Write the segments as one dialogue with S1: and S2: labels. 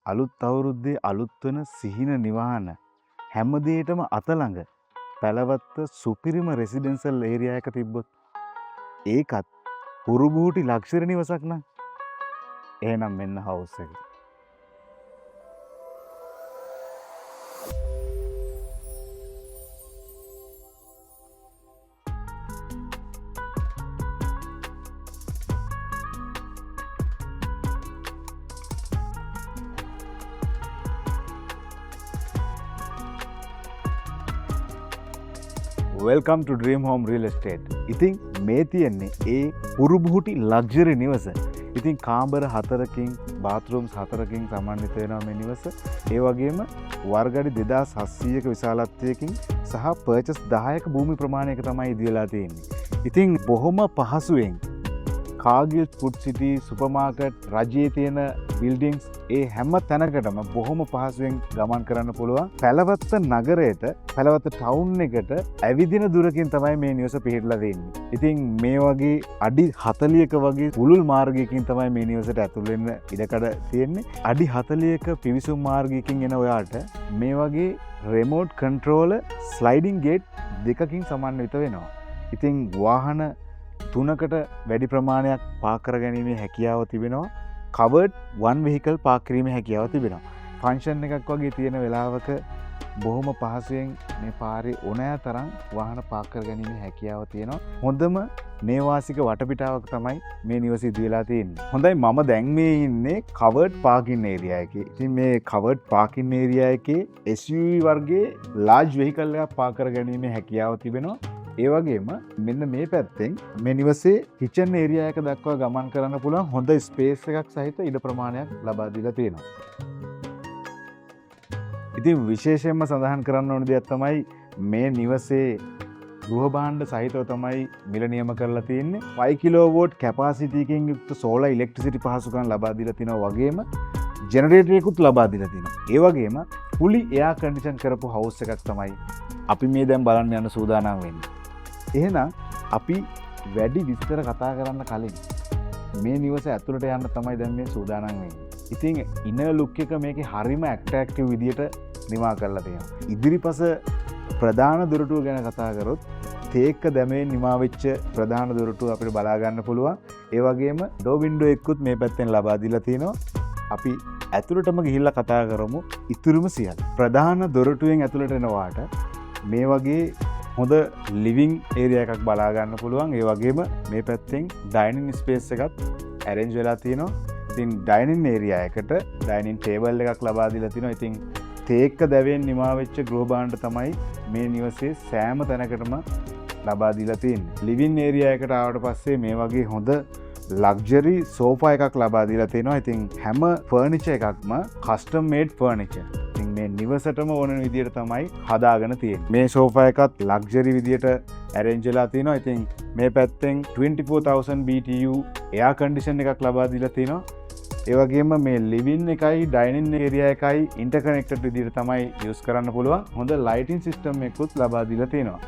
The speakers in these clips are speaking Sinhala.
S1: අලුත් අවුරුද්දේ අලුත් වෙන සිහින නිවහන හැම දෙයකම අත ළඟ පැලවත්ත සුපිරිම රෙසිඩෙන්ෂල් ඒරියා එක තිබ්බොත් ඒකත් හුරුබූටි ලක්ෂරි නිවසක් නම් එහෙනම් මෙන්න හවුස් එක. වෙල්කම් ටු ඩ්‍රීම් හෝම් රියල් එස්ටේට්. ඉතින් මේ තියෙන්නේ ඒ හුරුබුහුටි ලක්ෂරි නිවස. ඉතින් කාමර 4කින් බාත්රූම්ස් 4කින් සමන්විත වෙනවා මේ නිවස. ඒ වගේම වර්ගඩි 2700ක විශාලත්වයකින් සහ පර්චස් 10ක භූමි ප්‍රමාණයක තමයි ඉදිරියලා තියෙන්නේ. ඉතින් බොහොම පහසුවෙන් කාගිල් ෆුඩ් සිටි සුපර්මාකට් රජයේ තියෙන බිල්ඩින්ග්ස් ඒ හැම තැනකටම බොහොම පහසුවෙන් ගමන් කරන්න පුළුවන්. පැලවත්ත නගරයට පැලවත්ත ටවුන් එකට ඇවිදින දුරකින් තමයි මේ නිවස පිහිටලා තියෙන්නේ. ඉතින් මේ වගේ අඩි 40ක වගේ පුළුල් මාර්ගයකින් තමයි මේ නිවසට ඇතුල් වෙන්න ඉඩකඩ තියෙන්නේ. අඩි 40ක පිවිසුම් මාර්ගයකින් එන ඔයාට මේ වගේ රිමෝට් කන්ට්‍රෝල ස්ලයිඩින් ගේට් දෙකකින් සමන්විත වෙනවා. ඉතින් වාහන 3කට වැඩි ප්‍රමාණයක් පාක් කර ගැනීමේ හැකියාව තිබෙනවා. කවර්ඩ් වන් වෙහිකල් පාක් කිරීමේ හැකියාව තිබෙනවා. ෆන්ක්ෂන් එකක් වගේ තියෙන වෙලාවක බොහොම පහසුවෙන් මේ පාරේ ඕනෑ තරම් වාහන පාක් කර ගැනීමේ හැකියාව තියෙනවා. හොඳම නේවාසික වටපිටාවක් තමයි මේ නිවස ඉදිරියලා තියෙන්නේ. හොඳයි, මම දැන් මේ ඉන්නේ කවර්ඩ් පාකින් ඒරියා එකේ. ඉතින් මේ කවර්ඩ් පාකින් ඒරියා එකේ SUV වර්ගයේ ලාර්ජ් වෙහිකල් එකක් පාක් කර ගැනීමේ හැකියාව තිබෙනවා. ඒ වගේම මෙන්න මේ පැත්තෙන් මේ නිවසේ කිචන් ඒරියා එක දක්වා ගමන් කරන්න පුළුවන් හොඳ ස්පේස් එකක් සහිත ඉඩ ප්‍රමාණයක් ලබා දීලා තියෙනවා. ඉතින් විශේෂයෙන්ම සඳහන් කරන්න ඕන දෙයක් තමයි මේ නිවසේ ගෘහ භාණ්ඩ සහිතව තමයි මිල නියම කරලා තියෙන්නේ. 5 කිලෝවෝට් කැපාසිටි එකකින් යුක්ත සෝලර් ඉලෙක්ට්‍රිසිටි පහසුකම් ලබා දීලා තිනවා. වගේම ජෙනරේටර් එකකුත් ලබා දීලා තිනවා. ඒ වගේම fully air condition කරපු හවුස් එකක් තමයි අපි මේ දැන් බලන්න යන සූදානම් වෙන්නේ. එහෙනම් අපි වැඩි විස්තර කතා කරන්න කලින් මේ නිවස ඇතුළට යන්න තමයි දැන් මේ සූදානම් වෙන්නේ. ඉතින් ඉනර් ලුක් එක මේකේ හරිම ඇට්‍රැක්ටිව් විදියට නිමා කරලා තියෙනවා. ඉදිරිපස ප්‍රධාන දොරටුව ගැන කතා කරොත් තේක්ක දැමෙන් නිමා වෙච්ච ප්‍රධාන දොරටුව අපිට බලා ගන්න පුළුවන්. ඒ වගේම ඩෝ වින්ඩෝ එකකුත් මේ පැත්තෙන් ලබා දීලා තියෙනවා. අපි ඇතුළටම ගිහිල්ලා කතා කරමු ඉතුරුම සියල්ල. ප්‍රධාන දොරටුවෙන් ඇතුළට එනවාට මේ වගේ හොඳ ලිවිං ඒරියා එකක් බලා ගන්න පුළුවන්. ඒ වගේම මේ පැත්තෙන් ඩයිනින් ස්පේස් එකත් ඇරේන්ජ් වෙලා තියෙනවා. ඉතින් ඩයිනින් ඒරියා එකට ඩයිනින් ටේබල් එකක් ලබා දීලා තිනවා. ඉතින් තේක්ක දැවෙන් නිමා වෙච්ච ගෘහ භාණ්ඩ තමයි මේ නිවසේ සෑම තැනකටම ලබා දීලා තියෙන්නේ. ලිවිං ඒරියා එකට ආවට පස්සේ මේ වගේ හොඳ ලක්ෂරි සෝෆා එකක් ලබා දීලා තියෙනවා. ඉතින් හැම ෆර්නිචර් එකක්ම කස්ටම් මේඩ් ෆර්නිචර්. ඉතින් මේ නිවසටම ඕන විදියට තමයි හදාගෙන තියෙන්නේ. මේ සෝෆා එකත් ලක්ෂරි විදියට ඇරේන්ජ් වෙලා තියෙනවා. ඉතින් මේ පැත්තෙන් 24000 BTU එයාර් කන්ඩිෂන් එකක් ලබා දීලා තියෙනවා. ඒ වගේම මේ ලිවින් එකයි ඩයිනින් ඒරියා එකයි ඉන්ටර්කනෙක්ටඩ් විදියට තමයි යූස් කරන්න පුළුවන්. හොඳ ලයිටින් සිස්ටම් එකකුත් ලබා දීලා තියෙනවා.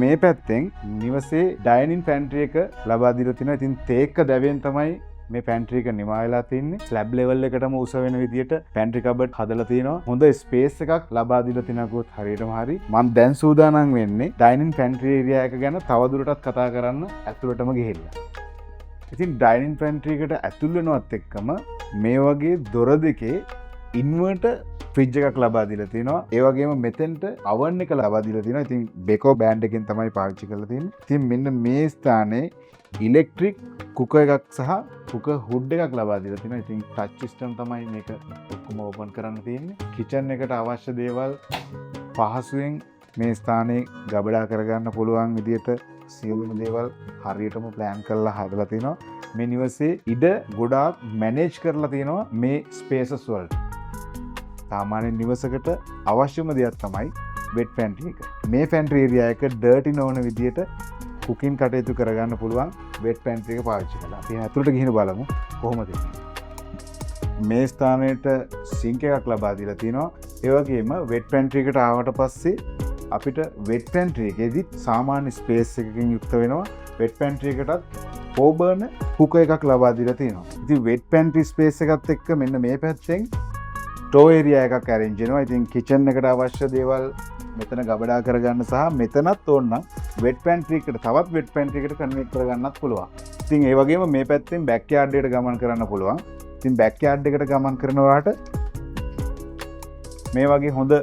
S1: මේ පැත්තෙන් නිවසේ ඩයිනින් පැන්ට්‍රි එක ලබා දීලා තිනවා. ඉතින් තේක්ක දැවෙන් තමයි මේ පැන්ට්‍රි එක නිමා වෙලා තින්නේ. ස්ලැබ් ලෙවල් එකටම උස වෙන විදියට පැන්ට්‍රි කබඩ් හදලා තිනවා. හොඳ ස්පේස් එකක් ලබා දීලා තිනකොත් හරියටම හරි. මම දැන් සූදානම් වෙන්නේ ඩයිනින් පැන්ට්‍රි ඒරියා එක ගැන තවදුරටත් කතා කරන්න ඇතුළටම ගිහිල්ලා. ඉතින් ඩයිනින් පැන්ට්‍රි එකට ඇතුල් වෙනවත් එක්කම මේ වගේ දොර දෙකේ ඉන්වර්ටර් ෆ්‍රිජ් එකක් ලබා දීලා තිනවා. ඒ වගේම මෙතෙන්ට oven එක ලබා දීලා තිනවා. ඉතින් බෙකෝ බෑන්ඩ් එකෙන් තමයි පාවිච්චි කරලා තියෙන්නේ. ඉතින් මෙන්න මේ ස්ථානයේ ඉලෙක්ට්‍රික් කුකර් එකක් සහ කුකර් හුඩ් එකක් ලබා දීලා තිනවා. ඉතින් ටච් සිස්ටම් තමයි මේක ඔක්කොම ඕපන් කරන්න තියෙන්නේ. කිචන් එකට අවශ්‍ය දේවල් පහසුවෙන් මේ ස්ථානයේ ගබඩා කරගන්න පුළුවන් විදියට සියලුම දේවල් හරියටම ප්ලෑන් කරලා හදලා තිනවා. මේ නිවසේ ඉඩ ගොඩාක් මැනේජ් කරලා තියෙනවා මේ ස්පේසස් වලට. සාමාන්‍ය නිවසකට අවශ්‍යම දෙයක් තමයි වෙට් පැන්ට්‍රි එක. මේ පැන්ට්‍රි ඒරියා එක ඩර්ටි නොවන විදියට කුකින් කටයුතු කරගන්න පුළුවන් වෙට් පැන්ට්‍රි එක පාවිච්චි කරලා. අපි ඇතුළට ගිහින් බලමු කොහොමද. මේ ස්ථානයට සිංක් එකක් ලබා දීලා තිනවා. ඒ වගේම වෙට් පැන්ට්‍රි එකට ආවට පස්සේ අපිට වෙට් පැන්ට්‍රි එකේදීත් සාමාන්‍ය ස්පේස් එකකින් යුක්ත වෙනවා. වෙට් පැන්ට්‍රි එකටත් පෝබර්න කුකර් එකක් ලබා දීලා තියෙනවා. ඉතින් වෙට් පැන්ට්‍රි ස්පේස් එකත් එක්ක මෙන්න මේ පැත්තෙන් ස්ටෝ ඒරියා එකක් arrange වෙනවා. ඉතින් කිචන් එකට අවශ්‍ය දේවල් මෙතන ගබඩා කරගන්න සහ මෙතනත් ඕනනම් වෙට් පැන්ට්‍රි එකට තවත් වෙට් පැන්ට්‍රි එකට කන්වර්ට් කරගන්නත් පුළුවන්. ඉතින් ඒ වගේම මේ පැත්තෙන් බෑක් යාර්ඩ් එකට ගමන් කරන්න පුළුවන්. ඉතින් බෑක් යාර්ඩ් එකට ගමන් කරනවාට මේ වගේ හොඳ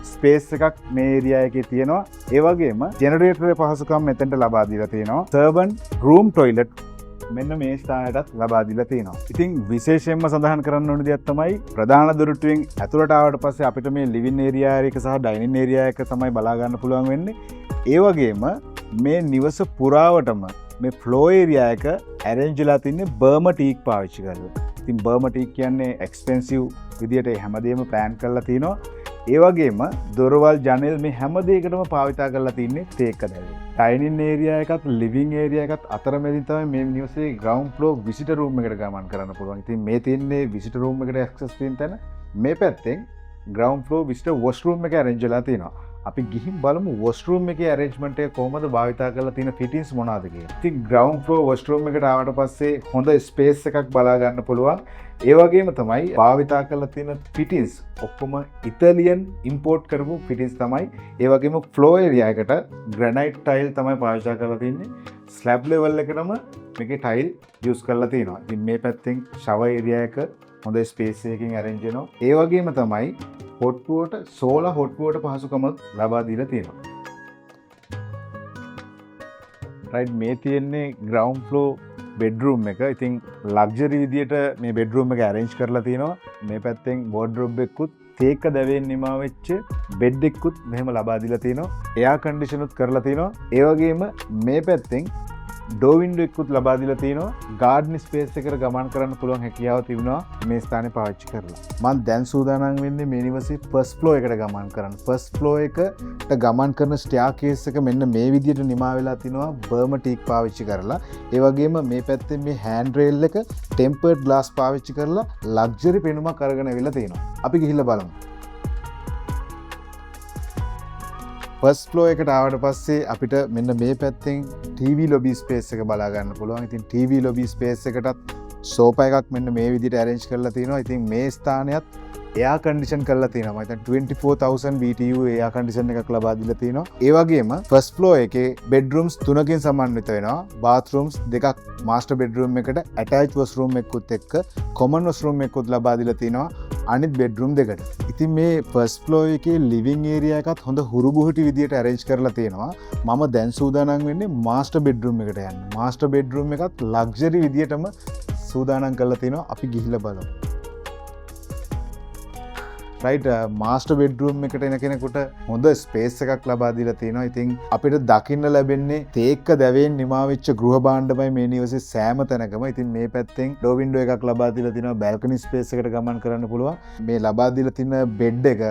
S1: ස්පේස් එකක් මේ ඒරියා එකේ තියෙනවා. ඒ වගේම ජෙනරේටරේ පහසුකම් මෙතෙන්ට ලබා දීලා තියෙනවා. සර්වන්ට් රූම් টয়ලට් මෙන්න මේ ස්ථානයටත් ලබා දීලා තියෙනවා. ඉතින් විශේෂයෙන්ම සඳහන් කරන්න ඕන දෙයක් තමයි ප්‍රධාන දොරටුවෙන් ඇතුළට ආවට පස්සේ අපිට මේ ලිවිං ඒරියා එක සහ ඩයිනින් ඒරියා එක තමයි බලා ගන්න පුළුවන් වෙන්නේ. ඒ වගේම මේ නිවස පුරාවටම මේ ෆ්ලෝ ඒරියා එක arrange වෙලා තින්නේ බර්ම ටීක් පාවිච්චි කරලා. ඉතින් බර්ම ටීක් කියන්නේ එක්ස්පෙන්සිව් විදියට හැමදේම ප්ලෑන් කරලා තිනවා. ඒ වගේම දොරවල් ජනෙල් මේ හැම දෙයකටම භාවිතා කරලා තින්නේ තේක දැල්. ඩයිනින් ඒරියා එකත් ලිවිං ඒරියා එකත් අතරමැදින් තමයි මේ නිවසේ ග්‍රවුන්ඩ් ෆ්ලෝ විසිටර් රූම් එකට ගමන් කරන්න පුළුවන්. ඉතින් මේ තියෙන්නේ විසිටර් රූම් එකට ඇක්සස් තියෙන තැන. මේ පැත්තෙන් ග්‍රවුන්ඩ් ෆ්ලෝ විසිටර් වොෂ්රූම් එක arrange වෙලා තියෙනවා. අපි ගිහින් බලමු වොෂ්රූම් එකේ arrangement එක කොහොමද භාවිතා කරලා තියෙන fittings මොනවාද කියලා. ඉතින් ග්‍රවුන්ඩ් ෆ්ලෝ වොෂ්රූම් එකට ආවට පස්සේ හොඳ ස්පේස් එකක් බලා ගන්න පුළුවන්. ඒ වගේම තමයි භාවිතා කරලා තියෙන fittings ඔක්කොම ඉතාලියන් ඉම්පෝර්ට් කරපු fittings තමයි. ඒ වගේම ෆ්ලෝ ඒරියා එකට ග්‍රැනයිට් ටයිල් තමයි පාවිච්චි කරලා තින්නේ. ස්ලැබ් ලෙවල් එකටම මේකේ ටයිල් යූස් කරලා තියෙනවා. ඉතින් මේ පැත්තෙන් ෂවර් ඒරියා එක හොඳ ස්පේස් එකකින් arrange වෙනවා. ඒ වගේම තමයි hot water solar hot water පහසුකම ලබා දීලා තියෙනවා. right මේ තියෙන්නේ ground floor bedroom එක. ඉතින් luxury විදියට මේ bedroom එක arrange කරලා තියෙනවා. මේ පැත්තෙන් wardrobe එකකුත් තේක දැවෙන් නිමා වෙච්ච බෙඩ් එකකුත් මෙහෙම ලබා දීලා තියෙනවා. air condition උත් කරලා තියෙනවා. ඒ වගේම මේ පැත්තෙන් ඩෝ වින්ඩෝ එකකුත් ලබා දීලා තියෙනවා. ගාඩන් ස්පේස් එකට ගමන් කරන්න පුළුවන් හැකියාව තිබුණා මේ ස්ථානේ පාවිච්චි කරලා. මම දැන් සූදානම් වෙන්නේ මේ නිවසේ ෆස්ට් ෆ්ලෝර් එකට ගමන් කරන්න. ෆස්ට් ෆ්ලෝර් එකට ගමන් කරන ස්ටෙයාර් එක මෙන්න මේ විදිහට නිමා වෙලා තිනවා බර්ම ටීක් පාවිච්චි කරලා. ඒ වගේම මේ පැත්තේ මේ හෑන්ඩ් රේල් එක ටෙම්පර්ඩ් ග්ලාස් පාවිච්චි කරලා ලක්සරි පෙනුමක් අරගෙන අවිලා තියෙනවා. අපි ගිහිල්ලා බලමු. ෆස්ට් ෆ්ලෝර් එකට ආවට පස්සේ අපිට මෙන්න මේ පැත්තෙන් TV ලොබි ස්පේස් එක බලා ගන්න පුළුවන්. ඉතින් TV ලොබි ස්පේස් එකටත් සෝෆා එකක් මෙන්න මේ විදිහට arrange කරලා තියෙනවා. ඉතින් මේ ස්ථානයත් එයා කන්ඩිෂන් කරලා තියෙනවා. මම හිතන්නේ 24000 BTU එයා කන්ඩිෂන් එකක් ලබා දීලා තියෙනවා. ඒ වගේම ෆස්ට් ෆ්ලෝර් එකේ බෙඩ්රූම්ස් 3කින් සමන්විත වෙනවා. බාත්රූම්ස් දෙකක් මාස්ටර් බෙඩ්රූම් එකට ඇටච් වොෂ්රූම් එකකුත් එක්ක කොමන් වොෂ්රූම් එකකුත් ලබා දීලා තියෙනවා. අනිත් බෙඩ්රූම් දෙකට. ඉතින් මේ ෆස්ට් ෆ්ලෝර් එකේ ලිවිං ඒරියා එකත් හොඳ හුරුබුහුටි විදියට arrange කරලා තියෙනවා. මම දැන් සූදානම් වෙන්නේ මාස්ටර් බෙඩ්රූම් එකට යන්න. මාස්ටර් බෙඩ්රූම් එකත් ලක්සරි විදියටම සූදානම් කරලා තිනවා. අපි ගිහිල්ලා බලමු. right මාස්ටර් බෙඩ්රූම් එකට එන කෙනෙකුට හොඳ ස්පේස් එකක් ලබා දීලා තියෙනවා. ඉතින් අපිට දකින්න ලැබෙන්නේ තේක්ක දැවෙන් නිමා වෙච්ච ගෘහ භාණ්ඩමයි මේ නිවසේ සෑම තැනකම. ඉතින් මේ පැත්තෙන් ඩෝ වින්ඩෝ එකක් ලබා දීලා තිනවා. බැල්කනි ස්පේස් එකට ගමන් කරන්න පුළුවන්. මේ ලබා දීලා තියෙන බෙඩ් එක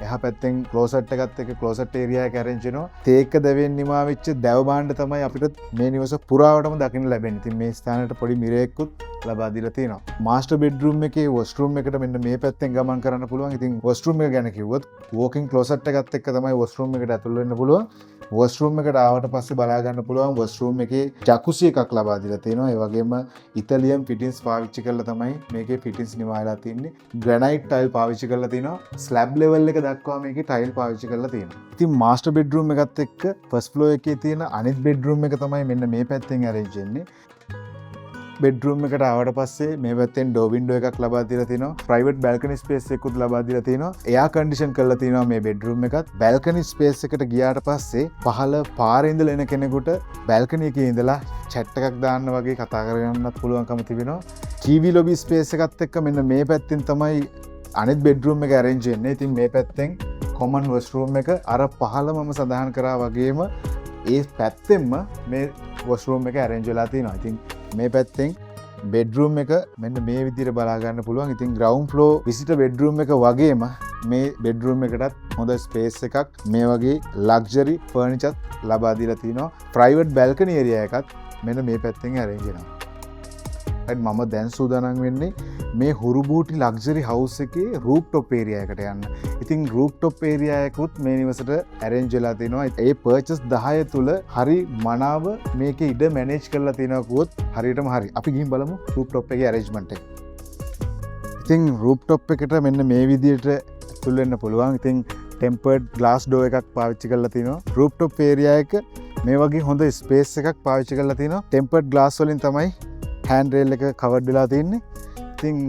S1: එහා පැත්තෙන් ක්ලෝසට් එකත් එක්ක ක්ලෝසට් ඒරියා එක arrange වෙනවා. තේක්ක දැවෙන් නිමා වෙච්ච දැව භාණ්ඩ තමයි අපිට මේ නිවස පුරාවටම දකින්න ලැබෙන්නේ. ඉතින් මේ ස්ථානයට පොඩි මිරේකුත් ලබා දීලා තියෙනවා. මාස්ටර් බෙඩ්රූම් එකේ වොෂ්රූම් එකට මෙන්න මේ පැත්තෙන් ගමන් කරන්න පුළුවන්. ඉතින් වොෂ්රූම් එක ගැන කිව්වොත් වෝකින් ක්ලෝසට් එකත් එක්ක තමයි වොෂ්රූම් එකට ඇතුල් වෙන්න පුළුවන්. වොෂ්රූම් එකට ආවට පස්සේ බලා ගන්න පුළුවන් වොෂ්රූම් එකේ ජකුසි එකක් ලබා දීලා තියෙනවා. ඒ වගේම ඉතාලියන් ෆිටින්ස් පාවිච්චි කරලා තමයි මේකේ ෆිටින්ස් නිමාලා තින්නේ. ග්‍රැනයිට් ටයිල් පාවිච්චි කරලා තිනවා. ස්ලැබ් ලෙවල් එක දක්වා මේකේ ටයිල් පාවිච්චි කරලා තියෙනවා. ඉතින් මාස්ටර් බෙඩ්රූම් එකත් එක්ක ෆස්ට් ෆ්ලෝර් එකේ තියෙන අනිත් බෙඩ්රූම් එක තමයි මෙන්න මේ පැත්තෙන් arrange වෙන්නේ. බෙඩ්රූම් එකට ආවට පස්සේ මේ පැත්තෙන් ඩෝ වින්ඩෝ එකක් ලබා දීලා තිනවා. ප්‍රයිවට් බැල්කනි ස්පේස් එකකුත් ලබා දීලා තිනවා. එයා කන්ඩිෂන් කරලා තිනවා මේ බෙඩ්රූම් එකත්. බැල්කනි ස්පේස් එකට ගියාට පස්සේ පහළ පාරේ ඉඳලා එන කෙනෙකුට බැල්කනි එකේ ඉඳලා chat එකක් දාන්න වගේ කතා කරගන්නත් පුළුවන්කම තිබෙනවා. TV ලොබි ස්පේස් එකත් එක්ක මෙන්න මේ පැත්තෙන් තමයි අනිත් බෙඩ්රූම් එක arrange වෙන්නේ. ඉතින් මේ පැත්තෙන් common washroom එක අර පහළ මම සඳහන් කරා වගේම ඒ පැත්තෙන්ම මේ washroom එක arrange වෙලා තියෙනවා. ඉතින් මේ පැත්තෙන් බෙඩ්රූම් එක මෙන්න මේ විදිහට බලා ගන්න පුළුවන්. ඉතින් ග්‍රවුන්ඩ් ෆ්ලෝර් විසිටර් බෙඩ්රූම් එක වගේම මේ බෙඩ්රූම් එකටත් හොඳ ස්පේස් එකක් මේ වගේ ලක්සරි ෆර්නිචර් ලබා දීලා තිනවා. ප්‍රයිවට් බැල්කනි ඒරියා එකත් මෙන්න මේ පැත්තෙන් arrange වෙනවා. මම දැන් සූදානම් වෙන්නේ මේ හුරුබූටි ලක්සරි හවුස් එකේ රූෆ්ටොප් ඒරියා එකට යන්න. ඉතින් රූෆ්ටොප් ඒරියා එකකුත් මේ නිවසට arrange වෙලා තිනවා. ඒ පර්චස් 10 තුල හරි මනාව මේකේ ඉඩ මැනේජ් කරලා තිනවා කිව්වොත් හරියටම හරි. අපි ගිහින් බලමු රූෆ්ටොප් එකේ arrangement එක. ඉතින් රූප්ටොප් එකට මෙන්න මේ විදියට ඇතුල් වෙන්න පුළුවන්. ඉතින් ටෙම්පර්ඩ් ග්ලාස් ඩෝ එකක් පාවිච්චි කරලා තිනවා. රූප්ටොප් ඒරියා එක මේ වගේ හොඳ ස්පේස් එකක් පාවිච්චි කරලා තිනවා. ටෙම්පර්ඩ් ග්ලාස් වලින් තමයි හෑන්ඩ් රේල් එක කවර්ඩ් වෙලා තින්නේ. ඉතින්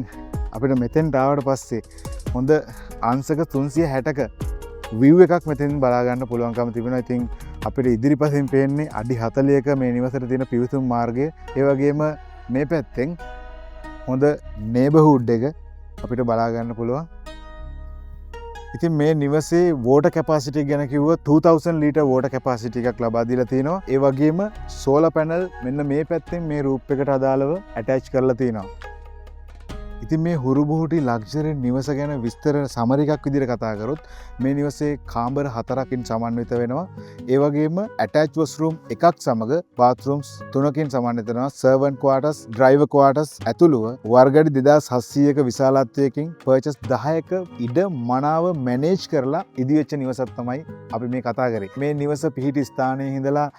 S1: අපිට මෙතෙන්ට ආවට පස්සේ හොඳ අංශක 360ක view එකක් මෙතෙන් බලා ගන්න පුළුවන්කම තිබෙනවා. ඉතින් අපිට ඉදිරිපසින් පේන්නේ අඩි 40ක මේ නිවසට තියෙන පිවිසුම් මාර්ගය. ඒ වගේම මේ පැත්තෙන් හොඳ නේබර්හුඩ් එක අපිට බලා ගන්න පුළුවන්. ඉතින් මේ නිවසේ වෝටර් කැපාසිටි ගැන කිව්වොත් 2000 ලීටර් වෝටර් කැපාසිටි එකක් ලබා දීලා තිනවා. ඒ වගේම සෝලර් පැනල් මෙන්න මේ පැත්තෙන් මේ රූප් එකට අදාළව ඇටච් කරලා තිනවා. ඉතින් මේ හුරුබුහුටි ලක්ෂරි නිවස ගැන විස්තර සමරිකක් විදිහට කතා කරොත් මේ නිවසේ කාමර 4කින් සමන්විත වෙනවා. ඒ වගේම ඇටච් වොෂ්රූම් එකක් සමග බාත්රූම්ස් 3කින් සමන්විත වෙනවා. Servant quarters, driver quarters ඇතුළුව වර්ගඩි 2700ක විශාලත්වයකින් perches 10ක ඉඩ මනාව මැනේජ් කරලා ඉදිවෙච්ච නිවසක් තමයි අපි මේ කතා කරේ. මේ නිවස පිහිටි ස්ථානයේ ඉඳලා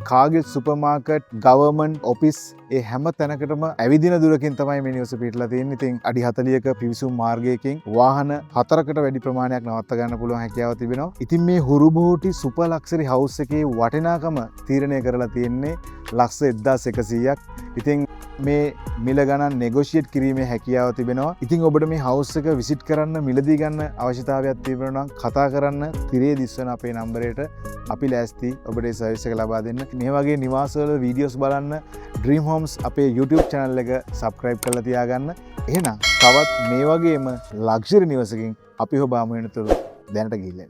S1: කාගිල් සුපර් මාකට්, ගවර්න්මන්ට් ඔෆිස් ඒ හැම තැනකටම ඇවිදින දුරකින් තමයි මේ නිවස පිහිටලා තියෙන්නේ. ඉතින් අඩි 40ක පිවිසුම් මාර්ගයකින් වාහන 4කට වැඩි ප්‍රමාණයක් නවත්ත ගන්න පුළුවන් හැකියාව තිබෙනවා. ඉතින් මේ හුරුබුහුටි සුපර් ලක්ෂරි හවුස් එකේ වටිනාකම තීරණය කරලා තියෙන්නේ ලක්ෂ 1100ක්. ඉතින් මේ මිල ගණන් නෙගොෂියේට් කිරීමේ හැකියාව තිබෙනවා. ඉතින් ඔබට මේ හවුස් එක විසිට් කරන්න, මිලදී ගන්න අවශ්‍යතාවයක් තිබෙනවා නම් කතා කරන්න තිරේ දිස්වන අපේ නම්බරයට අපි ලෑස්ති ඔබට ඒ සර්විස් එක ලබා දෙන්න. මේ වගේ නිවාසවල වීඩියෝස් බලන්න Dream Homes අපේ YouTube channel එක subscribe කරලා තියාගන්න. එහෙනම් තවත් මේ වගේම ලක්ෂරි නිවසකින් අපි ඔබ හමු වෙනතුරු දැනට ගිහින්